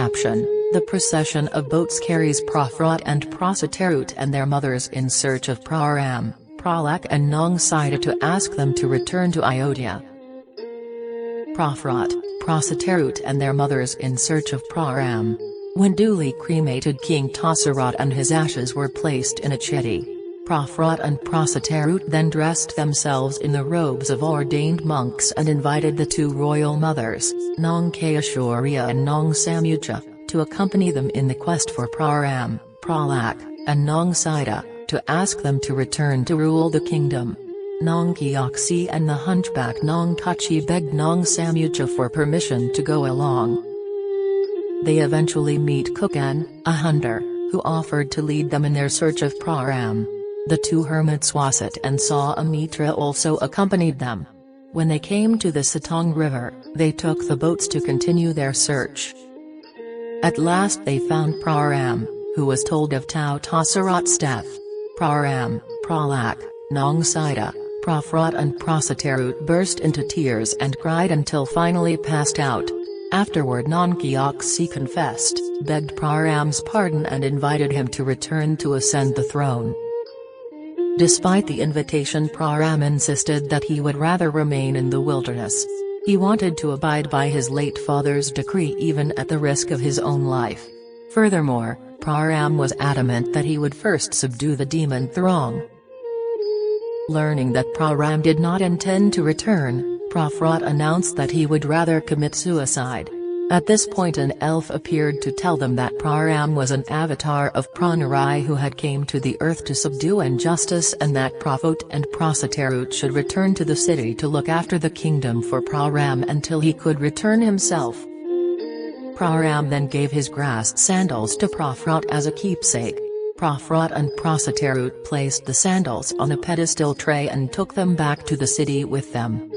Caption: The procession of boats carries Phra Phrot and Phra Satarut and their mothers in search of Phra Ram, Phra Lak and Nong Sida to ask them to return to Ayodhya. Phra Phrot, Phra Satarut and their mothers in search of Phra Ram. When duly cremated, King Tasarat and his ashes were placed in a chitty. Phra Phrot and Phra Satarut then dressed themselves in the robes of ordained monks and invited the two royal mothers, Nong Kayashwarya and Nong Samucha, to accompany them in the quest for Phra Ram, Phra Lak, and Nong Sida, to ask them to return to rule the kingdom. Nong Kyoksi and the hunchback Nong Kachi begged Nong Samucha for permission to go along. They eventually meet Kukan, a hunter, who offered to lead them in their search of Phra Ram. The two hermits Wasit and Saamitra also accompanied them. When they came to the Satong River, they took the boats to continue their search. At last they found Phra Ram, who was told of Tau Tasarat's death. Phra Ram, Phra Lak, Nong Sida, Phra Phrot and Phra Satarut burst into tears and cried until finally passed out. Afterward Nong Kyoksi confessed, begged Phra Ram's pardon and invited him to return to ascend the throne. Despite the invitation, Phra Ram insisted that he would rather remain in the wilderness. He wanted to abide by his late father's decree even at the risk of his own life. Furthermore, Phra Ram was adamant that he would first subdue the demon throng. Learning that Phra Ram did not intend to return, Phra Phrot announced that he would rather commit suicide. At this point an elf appeared to tell them that Phra Ram was an avatar of Phra Narai who had came to the earth to subdue injustice and that Phra Phrot and Phra Satarut should return to the city to look after the kingdom for Phra Ram until he could return himself. Phra Ram then gave his grass sandals to Phra Phrot as a keepsake. Phra Phrot and Phra Satarut placed the sandals on a pedestal tray and took them back to the city with them.